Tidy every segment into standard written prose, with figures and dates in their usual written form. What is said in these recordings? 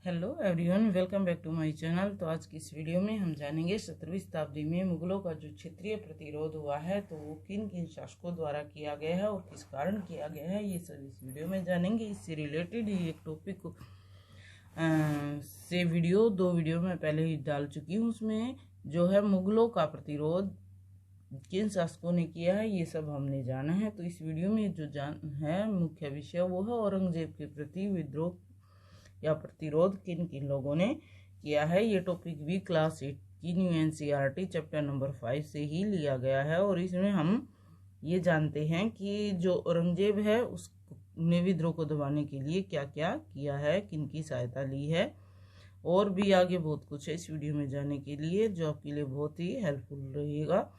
Hello everyone, welcome back to my channel. तो आज की इस वीडियो में हम जानेंगे 17वीं शताब्दी में मुगलों का जो क्षेत्रीय प्रतिरोध हुआ है तो वो किन किन शासकों द्वारा किया गया है और किस कारण किया गया है, ये सब इस वीडियो में जानेंगे। इससे रिलेटेड ही एक टॉपिक से दो वीडियो में पहले ही डाल चुकी हूँ। उसमें जो है मुगलों का प्रतिरोध किन शासकों ने किया है ये सब हमने जाना है। तो इस वीडियो में जो जान है मुख्य विषय वो है औरंगजेब के प्रति विद्रोह या प्रतिरोध किन किन लोगों ने किया है। ये टॉपिक भी क्लास 8 की न्यू एनसीईआरटी चैप्टर नंबर 5 से ही लिया गया है और इसमें हम ये जानते हैं कि जो औरंगजेब है उसने विद्रोह को दबाने के लिए क्या क्या किया है, किन की सहायता ली है, और भी आगे बहुत कुछ है इस वीडियो में जानने के लिए जो आपके लिए बहुत ही हेल्पफुल रहेगा।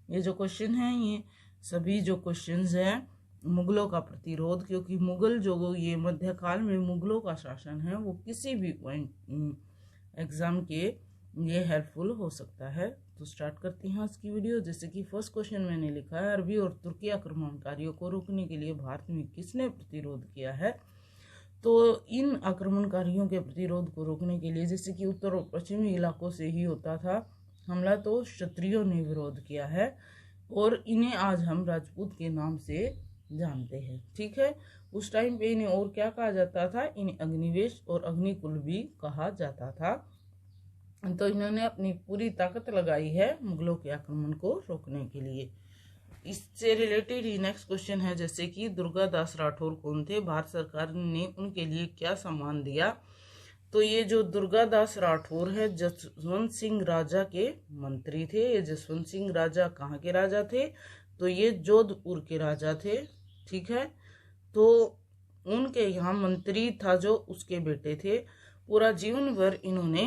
ये जो क्वेश्चन है ये सभी जो क्वेश्चंस हैं मुगलों का प्रतिरोध, क्योंकि मुगल जो ये मध्यकाल में मुगलों का शासन है वो किसी भी पॉइंट एग्जाम के लिए हेल्पफुल हो सकता है। तो स्टार्ट करते हैं आज की वीडियो। जैसे कि फर्स्ट क्वेश्चन मैंने लिखा है, अरबी और तुर्की आक्रमणकारियों को रोकने के लिए भारत में किसने प्रतिरोध किया है। तो इन आक्रमणकारियों के प्रतिरोध को रोकने के लिए, जैसे कि उत्तर और पश्चिमी इलाकों से ही होता था हमला, तो क्षत्रियों ने विरोध किया है और इन्हें आज हम राजपूत के नाम से जानते हैं। ठीक है, उस टाइम पे इन्हें और क्या कहा जाता था, इन्हें अग्निवेश और अग्निकुल भी कहा जाता था। तो इन्होंने अपनी पूरी ताकत लगाई है मुगलों के आक्रमण को रोकने के लिए। इससे रिलेटेड ही नेक्स्ट क्वेश्चन है, जैसे कि दुर्गादास राठौर कौन थे, भारत सरकार ने उनके लिए क्या सम्मान दिया। तो ये जो दुर्गादास राठौर है जसवंत सिंह राजा के मंत्री थे। ये जसवंत सिंह राजा कहाँ के राजा थे, तो ये जोधपुर के राजा थे। ठीक है, तो उनके यहाँ मंत्री था जो उसके बेटे थे। पूरा जीवन भर इन्होंने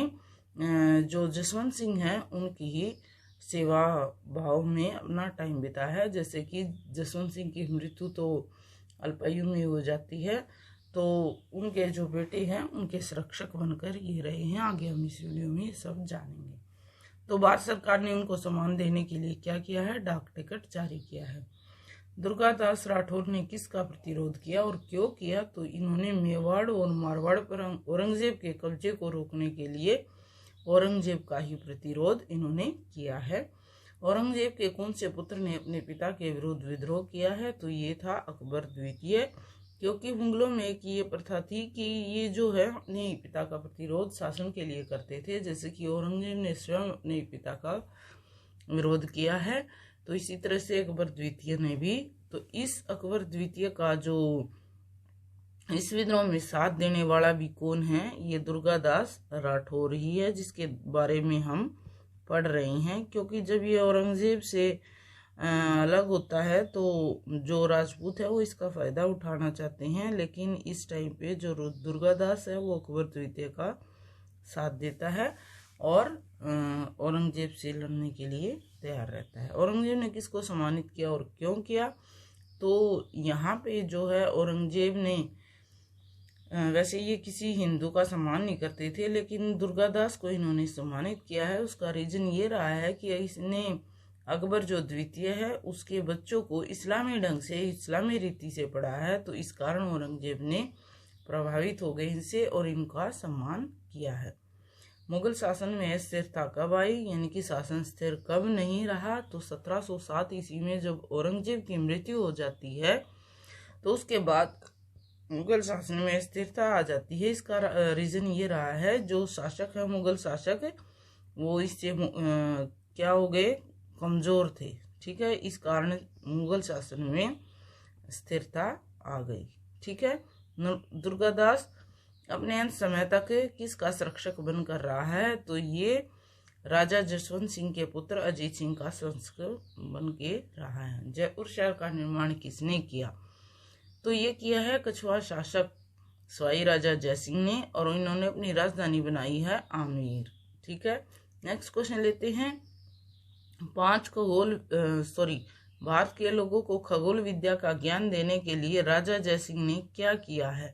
जो जसवंत सिंह है उनकी ही सेवा भाव में अपना टाइम बिताया है। जैसे कि जसवंत सिंह की मृत्यु तो अल्पायु में हो जाती है, तो उनके जो बेटे हैं उनके संरक्षक बनकर ये रहे हैं। आगे हम इस वीडियो में सब जानेंगे। तो भारत सरकार ने उनको सम्मान देने के लिए क्या किया है, डाक टिकट जारी किया है। दुर्गादास राठौर ने किसका प्रतिरोध किया और क्यों किया, तो इन्होंने मेवाड़ और मारवाड़ पर औरंगजेब के कब्जे को रोकने के लिए औरंगजेब का ही प्रतिरोध इन्होंने किया है। औरंगजेब के कौन से पुत्र ने अपने पिता के विरुद्ध विद्रोह किया है, तो ये था अकबर द्वितीय। क्योंकि मुगलों में एक ये प्रथा थी कि ये जो है अपने पिता का प्रतिरोध शासन के लिए करते थे। जैसे कि औरंगजेब ने स्वयं अपने पिता का विरोध किया है, तो इसी तरह से अकबर द्वितीय ने भी। तो इस अकबर द्वितीय का जो इस विद्रोह में साथ देने वाला भी कौन है, ये दुर्गादास राठौर ही है, जिसके बारे में हम पढ़ रहे हैं। क्योंकि जब ये औरंगजेब से अलग होता है तो जो राजपूत है वो इसका फायदा उठाना चाहते हैं, लेकिन इस टाइम पे जो दुर्गादास है वो अकबर द्वितीय का साथ देता है और औरंगजेब से लड़ने के लिए तैयार रहता है। औरंगजेब ने किसको सम्मानित किया और क्यों किया, तो यहाँ पे जो है औरंगजेब ने वैसे ये किसी हिंदू का सम्मान नहीं करते थे, लेकिन दुर्गादास को इन्होंने सम्मानित किया है। उसका रीजन ये रहा है कि इसने अकबर जो द्वितीय है उसके बच्चों को इस्लामी ढंग से, इस्लामी रीति से पढ़ाया है। तो इस कारण औरंगजेब ने प्रभावित हो गए इनसे और इनका सम्मान किया है। मुगल शासन में स्थिरता कब आई, यानी कि शासन स्थिर कब नहीं रहा, तो 1707 ईस्वी में जब औरंगजेब की मृत्यु हो जाती है तो उसके बाद मुगल शासन में स्थिरता आ जाती है। इसका रीजन ये रहा है, जो शासक है मुगल शासक वो इससे क्या हो गए, कमजोर थे। ठीक है, इस कारण मुगल शासन में स्थिरता आ गई। ठीक है, दुर्गादास अपने अंत समय तक किसका संरक्षक बनकर रहा है, तो ये राजा जसवंत सिंह के पुत्र अजीत सिंह का संरक्षक बन के रहा है। जयपुर शहर का निर्माण किसने किया, तो ये किया है कछवाहा शासक सवाई राजा जयसिंह ने और इन्होंने अपनी राजधानी बनाई है आमेर। ठीक है, नेक्स्ट क्वेश्चन लेते हैं। भारत के लोगों को खगोल विद्या का ज्ञान देने के लिए राजा जयसिंह ने क्या किया है।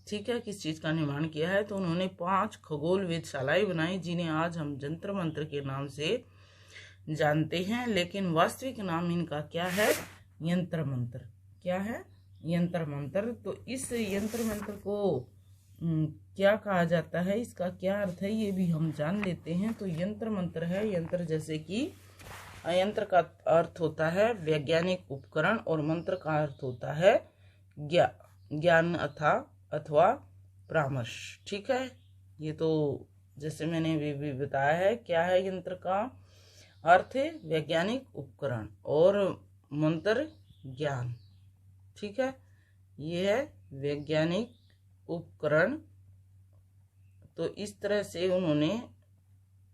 ठीक है, किस चीज का निर्माण किया है, तो उन्होंने 5 खगोल वेधशालाएं बनाई, जिन्हें आज हम जंतर मंत्र के नाम से जानते हैं, लेकिन वास्तविक नाम इनका क्या है, यंत्र मंत्र। क्या है, यंत्र मंत्र। तो इस यंत्र मंत्र को क्या कहा जाता है, इसका क्या अर्थ है, ये भी हम जान लेते हैं। तो यंत्र मंत्र है। यंत्र जैसे कि यंत्र का अर्थ होता है वैज्ञानिक उपकरण और मंत्र का अर्थ होता है ज्ञान अथवा परामर्श। ठीक है, ये तो जैसे मैंने भी बताया है। क्या है यंत्र का अर्थ है वैज्ञानिक उपकरण और मंत्र ज्ञान। ठीक है, ये है वैज्ञानिक उपकरण। तो इस तरह से उन्होंने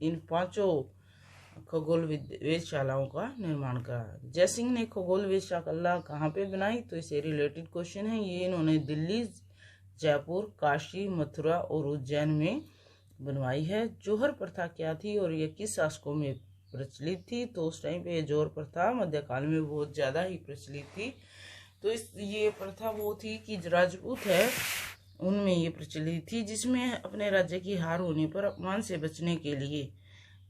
इन 5 खगोल वेधशालाओं का निर्माण करा। जयसिंह ने खगोल वेधशाला कहाँ पे बनाई, तो इससे रिलेटेड क्वेश्चन है। ये इन्होंने दिल्ली, जयपुर, काशी, मथुरा और उज्जैन में बनवाई है। जौहर प्रथा क्या थी और ये किस शासकों में प्रचलित थी, तो उस टाइम पे ये जौहर प्रथा मध्यकाल में बहुत ज़्यादा ही प्रचलित थी। तो ये प्रथा वो थी कि राजपूत है उनमें ये प्रचलित थी, जिसमें अपने राज्य की हार होने पर अपमान से बचने के लिए,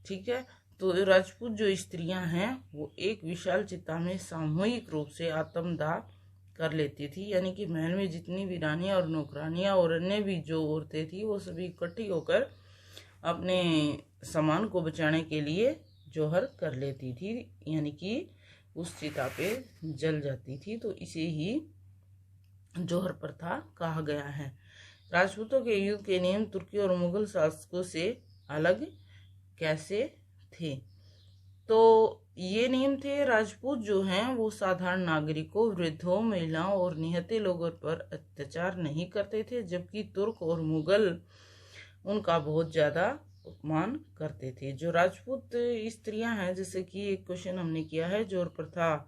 ठीक है, तो राजपूत जो स्त्रियां हैं वो एक विशाल चिता में सामूहिक रूप से आत्मदाह कर लेती थी। यानी कि महल में जितनी भी रानियां और नौकरानियां और अन्य भी जो औरतें थी वो सभी इकट्ठी होकर अपने सामान को बचाने के लिए जौहर कर लेती थी, यानी कि उस चिता पे जल जाती थी। तो इसे ही जौहर प्रथा कहा गया है। राजपूतों के युद्ध के नियम तुर्की और मुगल शासकों से अलग कैसे थे, तो ये नियम थे, राजपूत जो हैं वो साधारण नागरिकों, वृद्धों, महिलाओं और निहत्थे लोगों पर अत्याचार नहीं करते थे, जबकि तुर्क और मुगल उनका बहुत ज्यादा अपमान करते थे। जो राजपूत स्त्रियां हैं, जैसे कि एक क्वेश्चन हमने किया है, जौहर प्रथा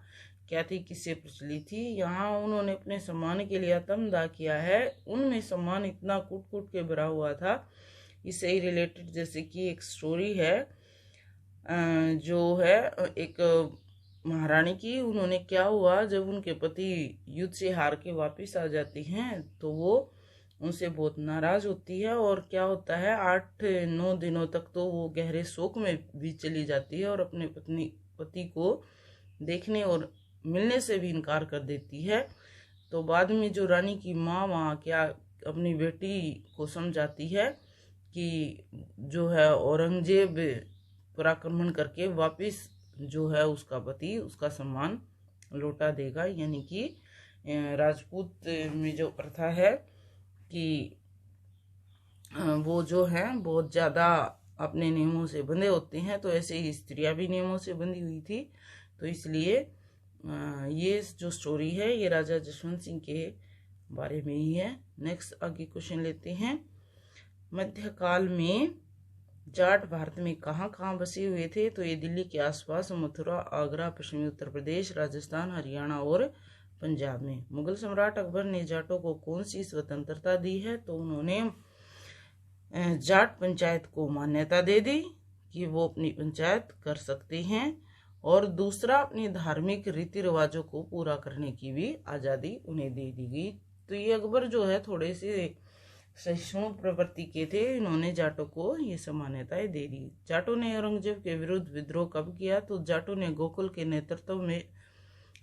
क्या थी, किससे प्रचलित थी, यहाँ उन्होंने अपने सम्मान के लिए आत्मदाह किया है। उनमें सम्मान इतना कूट कूट के भरा हुआ था। इससे ही रिलेटेड जैसे कि एक स्टोरी है, जो है एक महारानी की। उन्होंने क्या हुआ, जब उनके पति युद्ध से हार के वापस आ जाती हैं तो वो उनसे बहुत नाराज होती है, और क्या होता है 8-9 दिनों तक तो वो गहरे शोक में भी चली जाती है और अपने पति को देखने और मिलने से भी इनकार कर देती है। तो बाद में जो रानी की माँ वहाँ क्या अपनी बेटी को समझाती है कि जो है औरंगजेब पर आक्रमण करके वापस जो है उसका पति उसका सम्मान लौटा देगा। यानी कि राजपूत में जो प्रथा है कि वो जो है बहुत ज़्यादा अपने नियमों से बंधे होते हैं, तो ऐसे ही स्त्रियां भी नियमों से बंधी हुई थी। तो इसलिए ये जो स्टोरी है ये राजा जसवंत सिंह के बारे में ही है। नेक्स्ट आगे क्वेश्चन लेते हैं। मध्यकाल में जाट भारत में कहाँ कहाँ बसे हुए थे, तो ये दिल्ली के आसपास, मथुरा, आगरा, पश्चिमी उत्तर प्रदेश, राजस्थान, हरियाणा और पंजाब में। मुगल सम्राट अकबर ने जाटों को कौन सी स्वतंत्रता दी है, तो उन्होंने जाट पंचायत को मान्यता दे दी कि वो अपनी पंचायत कर सकते हैं, और दूसरा अपने धार्मिक रीति रिवाजों को पूरा करने की भी आज़ादी उन्हें दे दी गई। तो ये अकबर जो है थोड़े से सहिष्णु प्रवृत्ति के थे, इन्होंने जाटों को ये सब मान्यताएं दे दी। जाटों ने औरंगजेब के विरुद्ध विद्रोह कब किया, तो जाटों ने गोकुल के नेतृत्व में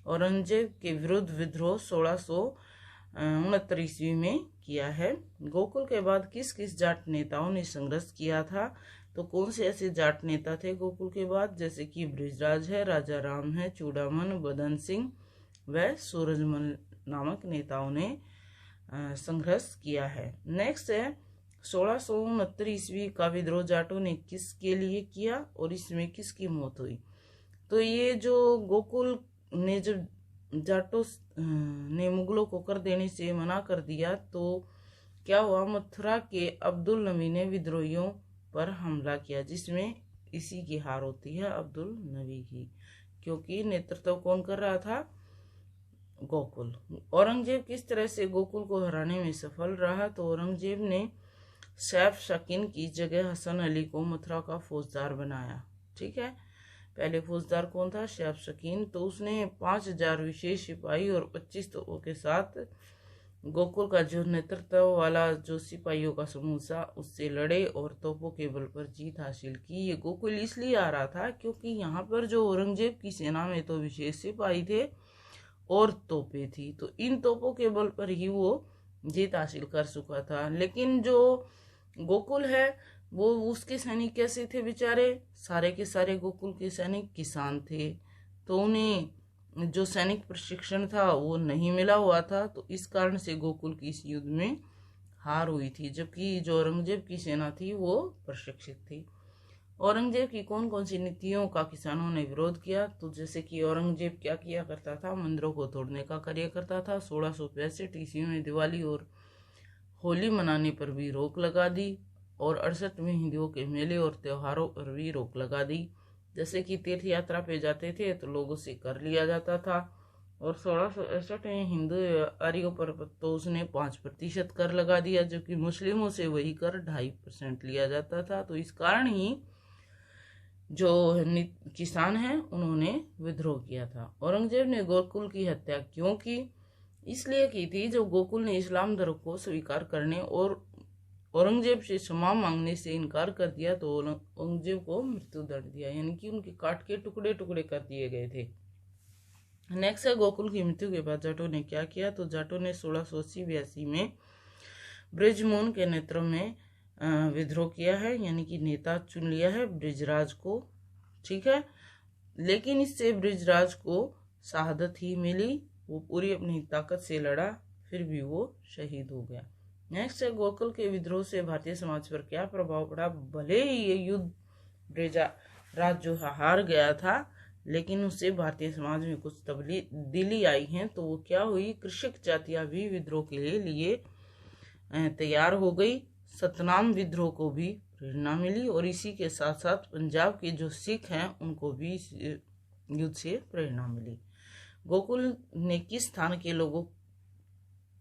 औरंगजेब के विरुद्ध विद्रोह 1669 ईस्वी में किया है। गोकुल के बाद किस किस जाट नेताओं ने संघर्ष किया था, तो कौन से ऐसे जाट नेता थे गोकुल के बाद, जैसे कि बृजराज है, राजा राम है, चूड़ामन, बदन सिंह व सूरजमल नामक नेताओं ने संघर्ष किया है। नेक्स्ट है 1669 ईस्वी का विद्रोह जाटों ने किसके लिए किया और इसमें किसकी मौत हुई, तो ये जो गोकुल ने जब जाटों ने मुगलों को कर देने से मना कर दिया, तो क्या हुआ, मथुरा के अब्दुल नबी ने विद्रोहियों पर हमला किया, जिसमें इसी की हार होती है, अब्दुल नबी की, क्योंकि नेतृत्व कौन कर रहा था, गोकुल। औरंगजेब किस तरह से गोकुल को हराने में सफल रहा, तो औरंगजेब ने सैफ शकीन की जगह हसन अली को मथुरा का फौजदार बनाया। ठीक है, पहले फौजदार कौन था, सैफ शकीन। तो उसने 5000 विशेष सिपाही और 25 तोपों के साथ गोकुल का जो नेतृत्व वाला जो सिपाहियों का समूह था उससे लड़े और तोपों के बल पर जीत हासिल की। ये गोकुल इसलिए आ रहा था क्योंकि यहाँ पर जो औरंगजेब की सेना में तो विशेष सिपाही थे और तोपें थी, तो इन तोपों के बल पर ही वो जीत हासिल कर चुका था। लेकिन जो गोकुल है वो उसके सैनिक कैसे थे बेचारे, सारे के सारे गोकुल के सैनिक किसान थे, तो उन्हें जो सैनिक प्रशिक्षण था वो नहीं मिला हुआ था, तो इस कारण से गोकुल की इस युद्ध में हार हुई थी। जबकि जो औरंगजेब की सेना थी वो प्रशिक्षित थी। औरंगजेब की कौन कौन सी नीतियों का किसानों ने विरोध किया, तो जैसे कि औरंगजेब क्या किया करता था, मंदिरों को तोड़ने का कार्य करता था। 1665 ईस्वी में दिवाली और होली मनाने पर भी रोक लगा दी, और 68 में हिंदुओं के मेले और त्योहारों पर भी रोक लगा दी। जैसे कि तीर्थ यात्रा पे जाते थे तो लोगों से कर लिया जाता था, और 1661 में हिंदू व्यापारियों पर तो उसने 5% कर लगा दिया, जबकि मुस्लिमों से वही कर 2.5% लिया जाता था। तो इस कारण ही जो किसान हैं उन्होंने विद्रोह किया था। औरंगजेब ने गोकुल की हत्या क्यों की, इसलिए की थी जब गोकुल ने इस्लाम धर्म को स्वीकार करने और औरंगजेब से क्षमा मांगने से इनकार कर दिया, तो औरंगजेब को मृत्यु दंड दिया, यानी कि उनके काट के टुकड़े टुकड़े कर दिए गए थे। नेक्स्ट है गोकुल की मृत्यु के बाद जाटों ने क्या किया, तो जाटों ने 1680-82 में बृजमोहन के नेतृत्व में विद्रोह किया है, यानी कि नेता चुन लिया है बृजराज को, ठीक है। लेकिन इससे बृजराज को शहादत ही मिली, वो पूरी अपनी ताकत से लड़ा, फिर भी वो शहीद हो गया। नेक्स्ट है गोकुल के विद्रोह से भारतीय समाज पर क्या प्रभाव पड़ा। भले ही ये युद्ध बृजराज जो हार गया था, लेकिन उससे भारतीय समाज में कुछ तब्दीली आई है। तो वो क्या हुई, कृषक जातियां भी विद्रोह के लिए तैयार हो गई। सतनाम विद्रोह को भी प्रेरणा मिली, और इसी के साथ साथ पंजाब के जो सिख हैं उनको भी युद्ध से प्रेरणा मिली। गोकुल ने किस स्थान के लोगों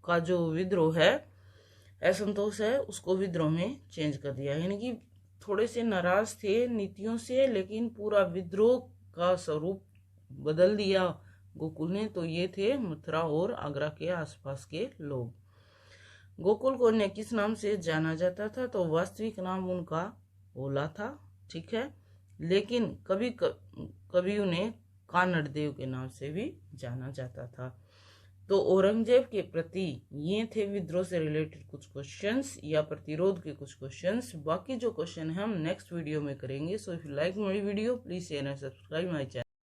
का जो विद्रोह है, असंतोष है, उसको विद्रोह में चेंज कर दिया, यानी कि थोड़े से नाराज थे नीतियों से, लेकिन पूरा विद्रोह का स्वरूप बदल दिया गोकुल ने। तो ये थे मथुरा और आगरा के आसपास के लोग। गोकुल को ने किस नाम से जाना जाता था, तो वास्तविक नाम उनका ओला था, ठीक है, लेकिन कभी उन्हें कानड़ देव के नाम से भी जाना जाता था। तो औरंगजेब के प्रति ये थे विद्रोह से रिलेटेड कुछ क्वेश्चंस या प्रतिरोध के कुछ क्वेश्चंस। बाकी जो क्वेश्चन है हम नेक्स्ट वीडियो में करेंगे। So if you like my video please share and subscribe my channel.